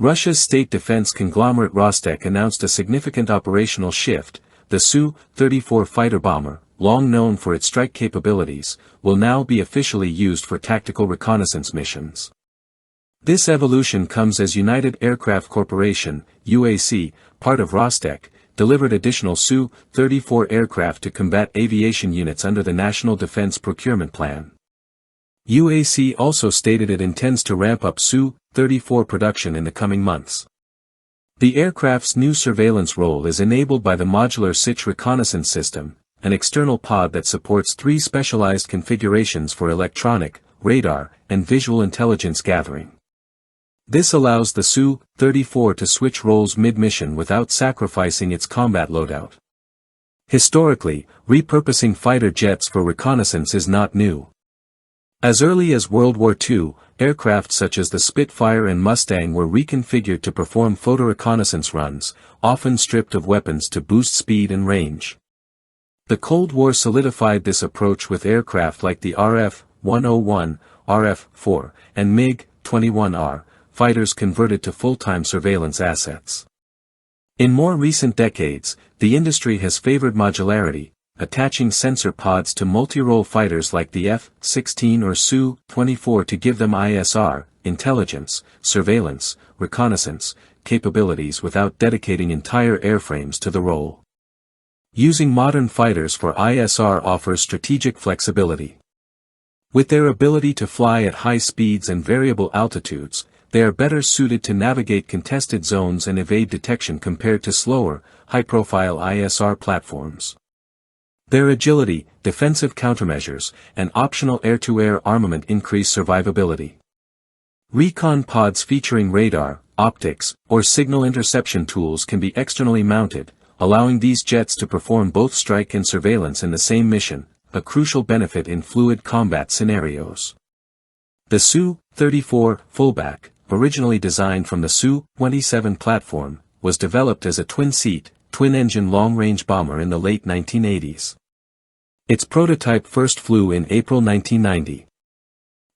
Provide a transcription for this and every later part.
Russia's state defense conglomerate Rostec announced a significant operational shift. The Su-34 fighter bomber, long known for its strike capabilities, will now be officially used for tactical reconnaissance missions. This evolution comes as United Aircraft Corporation, UAC, part of Rostec, delivered additional Su-34 aircraft to combat aviation units under the National Defense Procurement Plan. UAC also stated it intends to ramp up Su-34 production in the coming months. The aircraft's new surveillance role is enabled by the modular Sych reconnaissance system, an external pod that supports 3 specialized configurations for electronic, radar, and visual intelligence gathering. This allows the Su-34 to switch roles mid-mission without sacrificing its combat loadout. Historically, repurposing fighter jets for reconnaissance is not new. As early as World War II, aircraft such as the Spitfire and Mustang were reconfigured to perform photo-reconnaissance runs, often stripped of weapons to boost speed and range. The Cold War solidified this approach with aircraft like the RF-101, RF-4, and MiG-21R, fighters converted to full-time surveillance assets. In more recent decades, the industry has favored modularity, attaching sensor pods to multi-role fighters like the F-16 or Su-24 to give them ISR, intelligence, surveillance, reconnaissance, capabilities without dedicating entire airframes to the role. Using modern fighters for ISR offers strategic flexibility. With their ability to fly at high speeds and variable altitudes, they are better suited to navigate contested zones and evade detection compared to slower, high-profile ISR platforms. Their agility, defensive countermeasures, and optional air-to-air armament increase survivability. Recon pods featuring radar, optics, or signal interception tools can be externally mounted, allowing these jets to perform both strike and surveillance in the same mission, a crucial benefit in fluid combat scenarios. The Su-34 fullback, originally designed from the Su-27 platform, was developed as a twin-seat, twin-engine long-range bomber in the late 1980s. Its prototype first flew in April 1990.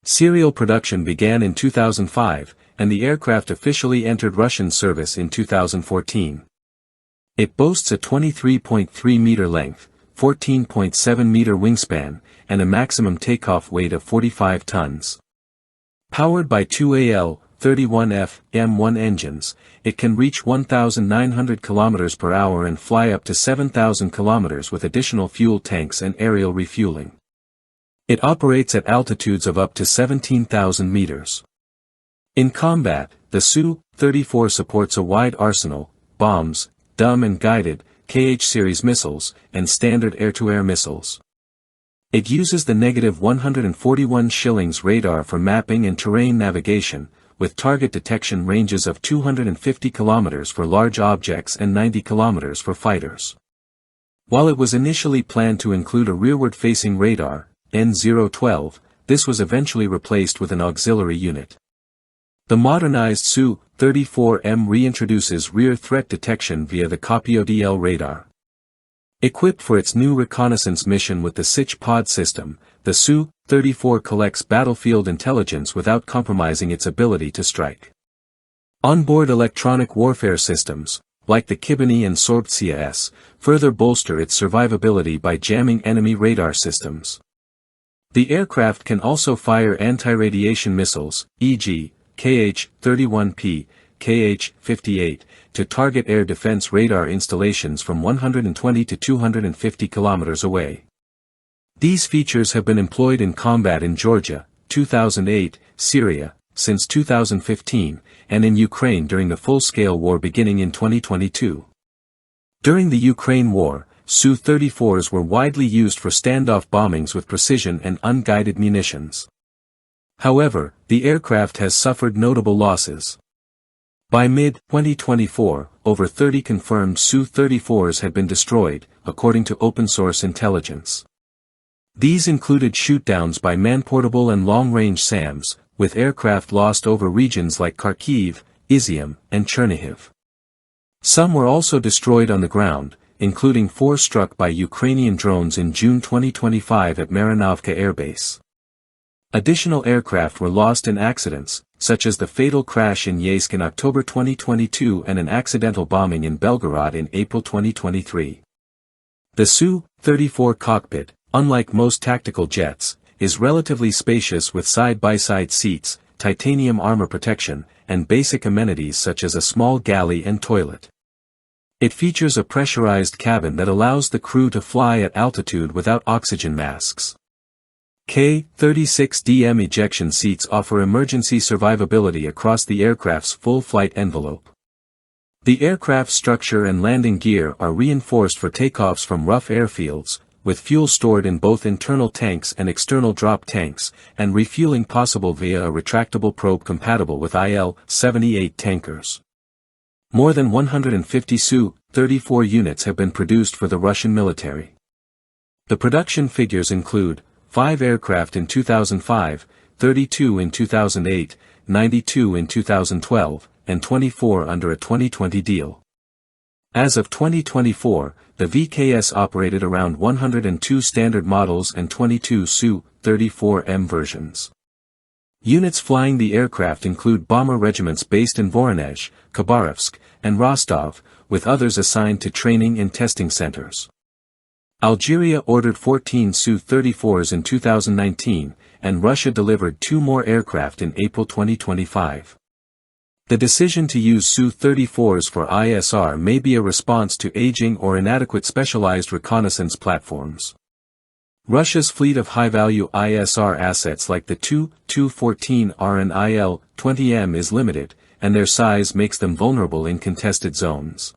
Serial production began in 2005, and the aircraft officially entered Russian service in 2014. It boasts a 23.3-meter length, 14.7-meter wingspan, and a maximum takeoff weight of 45 tons. Powered by 2 AL-31F M1 engines, it can reach 1,900 km per hour and fly up to 7,000 km with additional fuel tanks and aerial refueling. It operates at altitudes of up to 17,000 meters. In combat, the Su-34 supports a wide arsenal, bombs, dumb and guided, KH-series missiles, and standard air-to-air missiles. It uses the -141 shillings radar for mapping and terrain navigation, with target detection ranges of 250 km for large objects and 90 km for fighters. While it was initially planned to include a rearward-facing radar, N012, this was eventually replaced with an auxiliary unit. The modernized Su-34M reintroduces rear threat detection via the COPIODL radar. Equipped for its new reconnaissance mission with the Sych pod system, the Su-34 collects battlefield intelligence without compromising its ability to strike. Onboard electronic warfare systems, like the Kibani and Sorbtsia S, further bolster its survivability by jamming enemy radar systems. The aircraft can also fire anti-radiation missiles, e.g., KH-31P, KH-58, to target air defense radar installations from 120 to 250 kilometers away. These features have been employed in combat in Georgia, 2008, Syria, since 2015, and in Ukraine during the full-scale war beginning in 2022. During the Ukraine war, Su-34s were widely used for standoff bombings with precision and unguided munitions. However, the aircraft has suffered notable losses. By mid-2024, over 30 confirmed Su-34s had been destroyed, according to open-source intelligence. These included shootdowns by man-portable and long-range SAMs, with aircraft lost over regions like Kharkiv, Izium, and Chernihiv. Some were also destroyed on the ground, including 4 struck by Ukrainian drones in June 2025 at Marinovka Air Base. Additional aircraft were lost in accidents, such as the fatal crash in Yeysk in October 2022 and an accidental bombing in Belgorod in April 2023. The Su-34 cockpit, unlike most tactical jets, is relatively spacious with side-by-side seats, titanium armor protection, and basic amenities such as a small galley and toilet. It features a pressurized cabin that allows the crew to fly at altitude without oxygen masks. K-36DM ejection seats offer emergency survivability across the aircraft's full flight envelope. The aircraft's structure and landing gear are reinforced for takeoffs from rough airfields, with fuel stored in both internal tanks and external drop tanks, and refueling possible via a retractable probe compatible with IL-78 tankers. More than 150 Su-34 units have been produced for the Russian military. The production figures include 5 aircraft in 2005, 32 in 2008, 92 in 2012, and 24 under a 2020 deal. As of 2024, the VKS operated around 102 standard models and 22 Su-34M versions. Units flying the aircraft include bomber regiments based in Voronezh, Khabarovsk, and Rostov, with others assigned to training and testing centers. Algeria ordered 14 Su-34s in 2019, and Russia delivered 2 more aircraft in April 2025. The decision to use Su-34s for ISR may be a response to aging or inadequate specialized reconnaissance platforms. Russia's fleet of high-value ISR assets like the Tu-14R and IL-20M is limited, and their size makes them vulnerable in contested zones.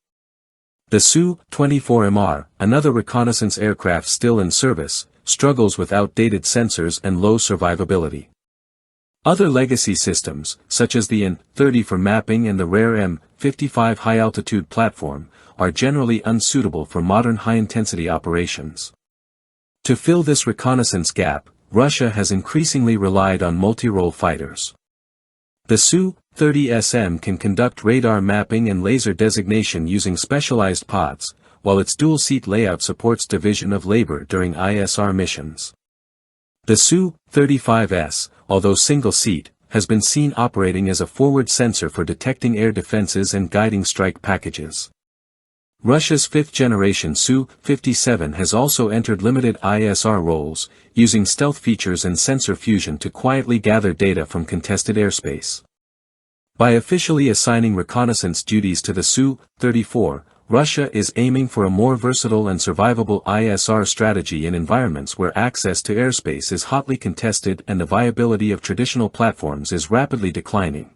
The Su-24MR, another reconnaissance aircraft still in service, struggles with outdated sensors and low survivability. Other legacy systems, such as the An-30 for mapping and the rare M-55 high-altitude platform, are generally unsuitable for modern high-intensity operations. To fill this reconnaissance gap, Russia has increasingly relied on multi-role fighters. The Su-30SM can conduct radar mapping and laser designation using specialized pods, while its dual-seat layout supports division of labor during ISR missions. The Su-35S, although single-seat, has been seen operating as a forward sensor for detecting air defenses and guiding strike packages. Russia's fifth-generation Su-57 has also entered limited ISR roles, using stealth features and sensor fusion to quietly gather data from contested airspace. By officially assigning reconnaissance duties to the Su-34, Russia is aiming for a more versatile and survivable ISR strategy in environments where access to airspace is hotly contested and the viability of traditional platforms is rapidly declining.